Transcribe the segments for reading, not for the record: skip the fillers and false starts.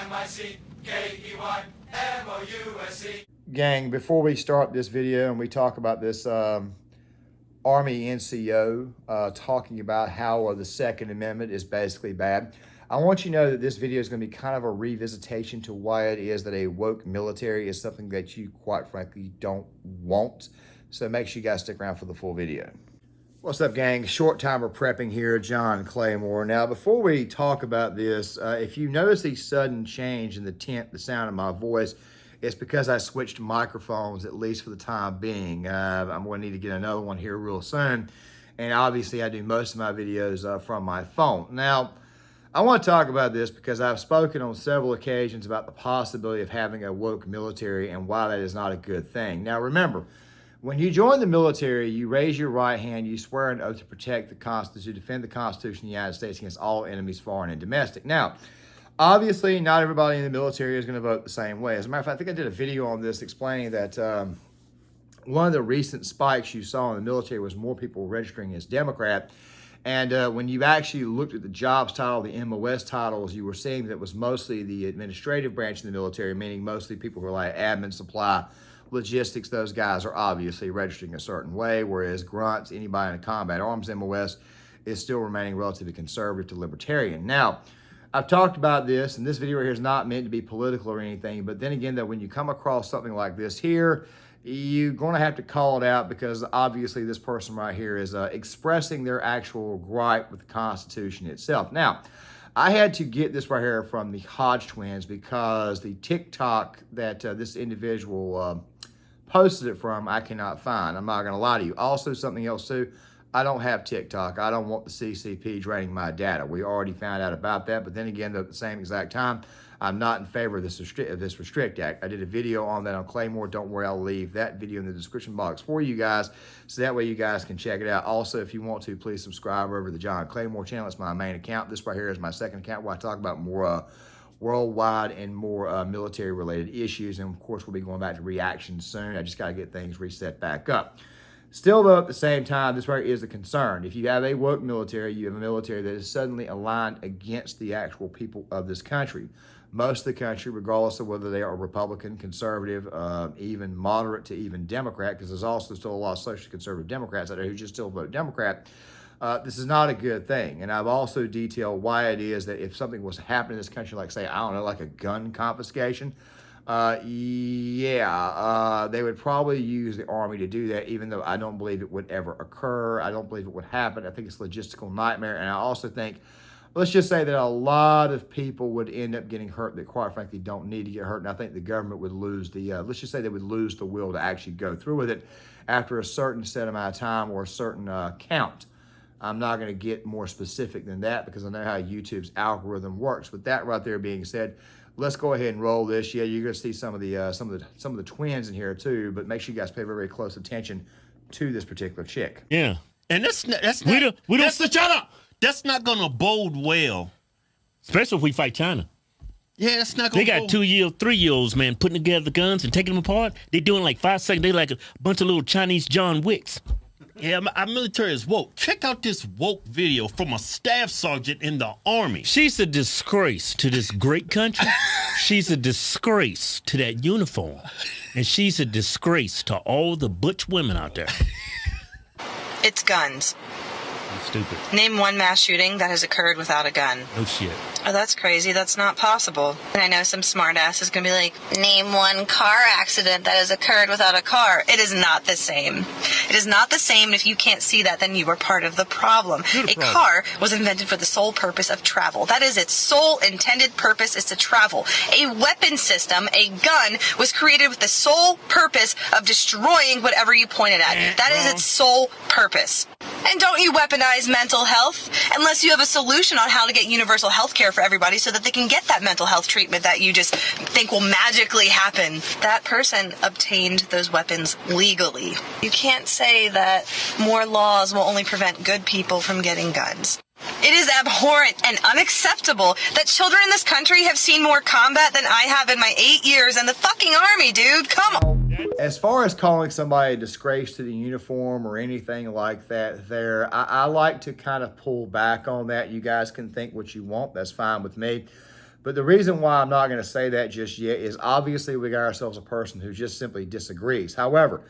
MICKEYMOUSE. Gang, before we start this video and we talk about this Army NCO talking about how the Second Amendment is basically bad, I want you to know that this video is going to be kind of a revisitation to why it is that a woke military is something that you, quite frankly, don't want. So make sure you guys stick around for the full video. What's up, gang? Short timer prepping here, John Claymore. Now, before we talk about this, if you notice the sudden change in the sound of my voice, it's because I switched microphones, at least for the time being. I'm going to need to get another one here real soon. And obviously, I do most of my videos from my phone. Now, I want to talk about this because I've spoken on several occasions about the possibility of having a woke military and why that is not a good thing. Now, remember, when you join the military, you raise your right hand, you swear an oath to protect the Constitution, to defend the Constitution of the United States against all enemies, foreign and domestic. Now, obviously, not everybody in the military is going to vote the same way. As a matter of fact, I think I did a video on this explaining that one of the recent spikes you saw in the military was more people registering as Democrat. And when you actually looked at the jobs title, the MOS titles, you were seeing that it was mostly the administrative branch of the military, meaning mostly people who are like admin, supply, logistics. Those guys are obviously registering a certain way, whereas grunts, anybody in a combat arms MOS, is still remaining relatively conservative to libertarian. Now, I've talked about this, and this video right here is not meant to be political or anything, but then again, though, when you come across something like this here, you're going to have to call it out because obviously this person right here is expressing their actual gripe with the Constitution itself. Now, I had to get this right here from the Hodge twins because the TikTok that this individual posted it from, I cannot find. I'm not going to lie to you. Also, something else too, I don't have TikTok. I don't want the CCP draining my data. We already found out about that, but then again, at the same exact time, I'm not in favor of this Restrict Act. I did a video on that on Claymore. Don't worry, I'll leave that video in the description box for you guys, so that way you guys can check it out. Also, if you want to, please subscribe over to the John Claymore channel. It's my main account. This right here is my second account where I talk about more worldwide and more military-related issues. And, of course, we'll be going back to reactions soon. I just got to get things reset back up. Still, though, at the same time, this right is a concern. If you have a woke military, you have a military that is suddenly aligned against the actual people of this country. Most of the country, regardless of whether they are Republican, conservative, even moderate to even Democrat, because there's also still a lot of socially conservative Democrats out there who just still vote Democrat, this is not a good thing. And I've also detailed why it is that if something was to happen in this country, like, say, I don't know, like a gun confiscation, they would probably use the Army to do that, even though I don't believe it would ever occur. I don't believe it would happen. I think it's a logistical nightmare. And I also think, let's just say that a lot of people would end up getting hurt that, quite frankly, don't need to get hurt. And I think the government would lose the, let's just say they would lose the will to actually go through with it after a certain set amount of time or a certain count. I'm not going to get more specific than that because I know how YouTube's algorithm works. With that right there being said, let's go ahead and roll this. Yeah, you're going to see some of the twins in here too, but make sure you guys pay very, very close attention to this particular chick. Yeah, and that's not, we don't shut up. That's not going to bode well, especially if we fight China. Yeah, that's not going to. They got 2-year, 3-year-olds, man, putting together the guns and taking them apart. They doing like 5 seconds. They like a bunch of little Chinese John Wicks. Yeah, our military is woke. Check out this woke video from a staff sergeant in the Army. She's a disgrace to this great country. She's a disgrace to that uniform. And she's a disgrace to all the butch women out there. It's guns. Stupid. Name one mass shooting that has occurred without a gun. No shit. Oh, that's crazy. That's not possible. And I know some smartass is going to be like, name one car accident that has occurred without a car. It is not the same. It is not the same. If you can't see that, then you are part of the problem. A car was invented for the sole purpose of travel. That is its sole intended purpose, is to travel. A weapon system, a gun, was created with the sole purpose of destroying whatever you pointed at. That is its sole purpose. And don't you weaponize mental health unless you have a solution on how to get universal health care for everybody so that they can get that mental health treatment that you just think will magically happen. That person obtained those weapons legally. You can't say that more laws will only prevent good people from getting guns. It is abhorrent and unacceptable that children in this country have seen more combat than I have in my 8 years in the fucking Army, dude. Come on. As far as calling somebody a disgrace to the uniform or anything like that I like to kind of pull back on that. You guys can think what you want. That's fine with me. But the reason why I'm not going to say that just yet is obviously we got ourselves a person who just simply disagrees. However,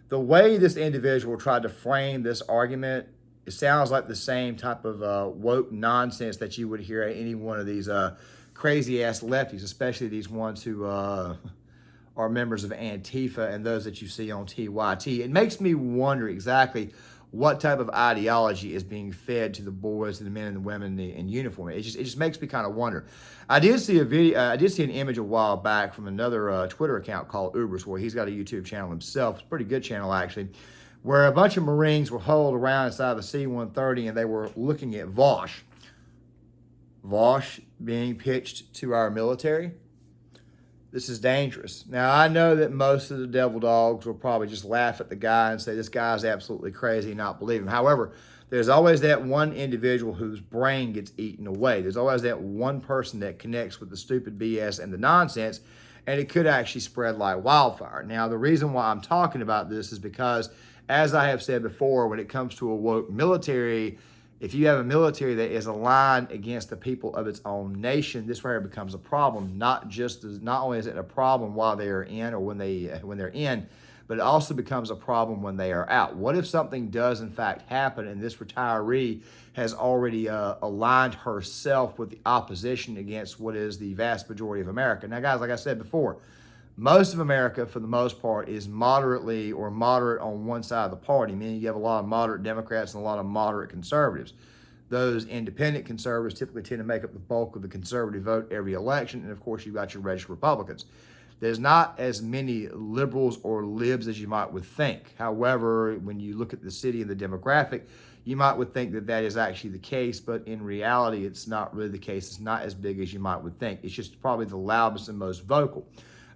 the way this individual tried to frame this argument, it sounds like the same type of woke nonsense that you would hear at any one of these crazy-ass lefties, especially these ones who are members of Antifa and those that you see on TYT. It makes me wonder exactly what type of ideology is being fed to the boys and the men and the women in uniform. It just makes me kind of wonder. I did see a video. I did see an image a while back from another Twitter account called Ubers, where he's got a YouTube channel himself. It's a pretty good channel actually, where a bunch of Marines were hauled around inside of a C-130 and they were looking at Vosh. Vosh being pitched to our military. This is dangerous. Now, I know that most of the devil dogs will probably just laugh at the guy and say, this guy's absolutely crazy and not believe him. However, there's always that one individual whose brain gets eaten away. There's always that one person that connects with the stupid BS and the nonsense, and it could actually spread like wildfire. Now, the reason why I'm talking about this is because, as I have said before, when it comes to a woke military, if you have a military that is aligned against the people of its own nation, this right here becomes a problem. Not only is it a problem while they are in or when they're in, but it also becomes a problem when they are out. What if something does in fact happen and this retiree has already aligned herself with the opposition against what is the vast majority of America? Now, guys, like I said before, most of America, for the most part, is moderate on one side of the party, meaning you have a lot of moderate Democrats and a lot of moderate conservatives. Those independent conservatives typically tend to make up the bulk of the conservative vote every election, and of course, you've got your registered Republicans. There's not as many liberals or libs as you might would think. However, when you look at the city and the demographic, you might would think that that is actually the case, but in reality, it's not really the case. It's not as big as you might would think. It's just probably the loudest and most vocal.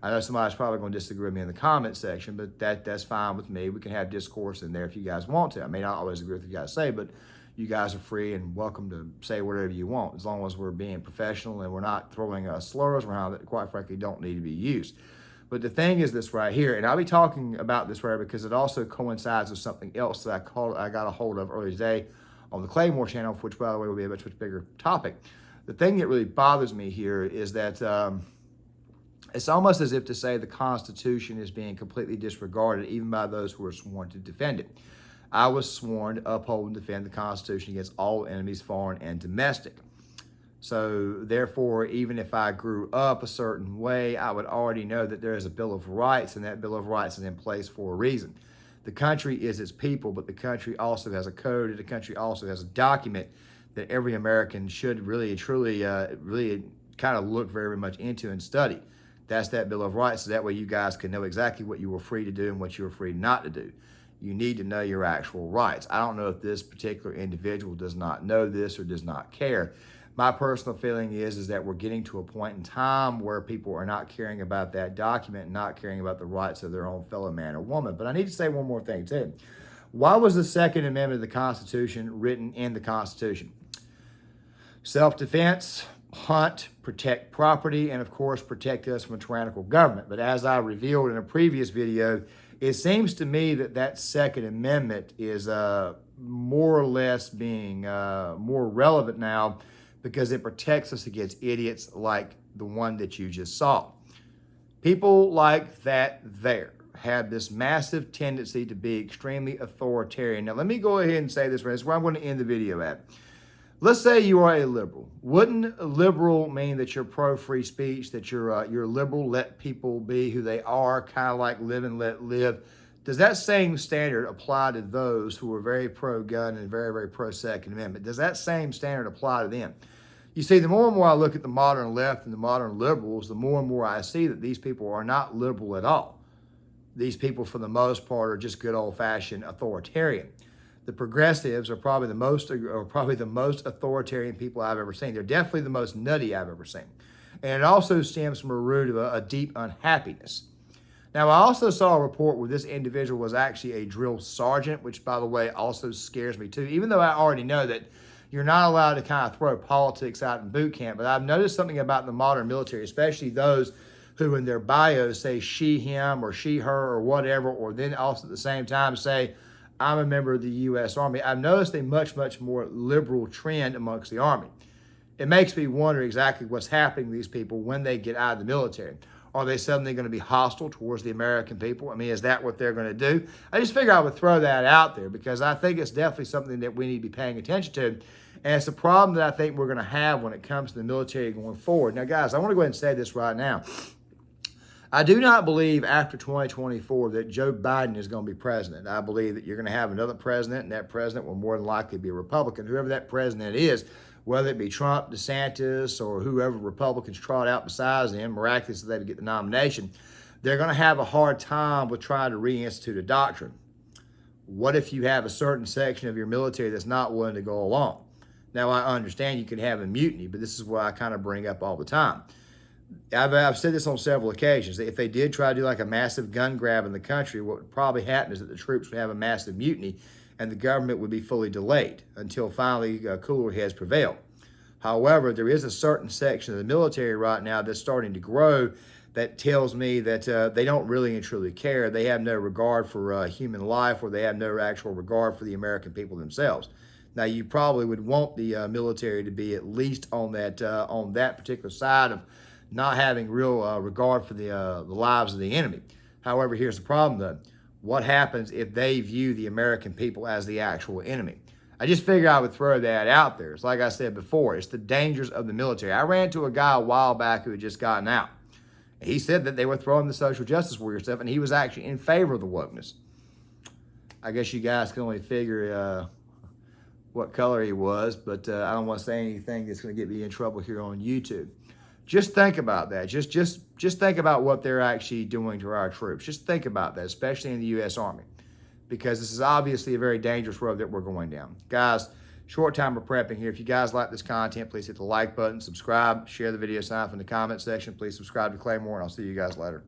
I know somebody's probably going to disagree with me in the comment section, but that's fine with me. We can have discourse in there if you guys want to. I may not always agree with what you guys say, but you guys are free and welcome to say whatever you want, as long as we're being professional and we're not throwing slurs around that, quite frankly, don't need to be used. But the thing is this right here, and I'll be talking about this right here because it also coincides with something else that I got a hold of earlier today on the Claymore channel, which, by the way, will be a much bigger topic. The thing that really bothers me here is that it's almost as if to say the Constitution is being completely disregarded, even by those who are sworn to defend it. I was sworn to uphold and defend the Constitution against all enemies, foreign and domestic. So therefore, even if I grew up a certain way, I would already know that there is a Bill of Rights, and that Bill of Rights is in place for a reason. The country is its people, but the country also has a code, and the country also has a document that every American should really, truly, really kind of look very much into and study. That's that Bill of Rights, so that way you guys can know exactly what you were free to do and what you were free not to do. You need to know your actual rights. I don't know if this particular individual does not know this or does not care. My personal feeling is that we're getting to a point in time where people are not caring about that document and not caring about the rights of their own fellow man or woman. But I need to say one more thing too. Why was the Second Amendment of the Constitution written in the Constitution? Self-defense, hunt, protect property, and of course protect us from a tyrannical government. But as I revealed in a previous video, it seems to me that that Second Amendment is more or less being more relevant now because it protects us against idiots like the one that you just saw. People like that there have this massive tendency to be extremely authoritarian. Now, let me go ahead and say this, right? This is where I'm going to end the video at. Let's say you are a liberal. Wouldn't liberal mean that you're pro-free speech, that you're liberal, let people be who they are, kind of like live and let live? Does that same standard apply to those who are very pro-gun and very, very pro-Second Amendment? Does that same standard apply to them? You see, the more and more I look at the modern left and the modern liberals, the more and more I see that these people are not liberal at all. These people, for the most part, are just good old-fashioned authoritarian. The progressives are probably the most authoritarian people I've ever seen. They're definitely the most nutty I've ever seen. And it also stems from a root of a deep unhappiness. Now, I also saw a report where this individual was actually a drill sergeant, which, by the way, also scares me too, even though I already know that you're not allowed to kind of throw politics out in boot camp. But I've noticed something about the modern military, especially those who in their bios say she, him, or she, her, or whatever, or then also at the same time say, I'm a member of the U.S. Army. I've noticed a much, much more liberal trend amongst the Army. it makes me wonder exactly what's happening to these people when they get out of the military. Are they suddenly going to be hostile towards the American people? I mean, is that what they're going to do? I just figure I would throw that out there because I think it's definitely something that we need to be paying attention to. And it's a problem that I think we're going to have when it comes to the military going forward. Now, guys, I want to go ahead and say this right now. I do not believe after 2024 that Joe Biden is going to be president. I believe that you're going to have another president, and that president will more than likely be a Republican. Whoever that president is, whether it be Trump, DeSantis, or whoever Republicans trot out besides him, miraculously they get the nomination, they're going to have a hard time with trying to reinstitute a doctrine. What if you have a certain section of your military that's not willing to go along? Now, I understand you could have a mutiny, but this is what I kind of bring up all the time. I've said this on several occasions. If they did try to do like a massive gun grab in the country, what would probably happen is that the troops would have a massive mutiny and the government would be fully delayed until finally cooler heads prevail. However, there is a certain section of the military right now that's starting to grow that tells me that they don't really and truly care. They have no regard for human life, or they have no actual regard for the American people themselves. Now, you probably would want the military to be at least on that particular side of not having real regard for the lives of the enemy. However, here's the problem, though. What happens if they view the American people as the actual enemy? I just figured I would throw that out there. It's like I said before, it's the dangers of the military. I ran into a guy a while back who had just gotten out. He said that they were throwing the social justice warrior stuff, and he was actually in favor of the wokeness. I guess you guys can only figure what color he was, but I don't want to say anything that's going to get me in trouble here on YouTube. Just think about that. Just think about what they're actually doing to our troops. Just think about that, especially in the U.S. Army, because this is obviously a very dangerous road that we're going down. Guys, short time of prepping here. If you guys like this content, please hit the like button, subscribe, share the video, sign up in the comment section. Please subscribe to Claymore, and I'll see you guys later.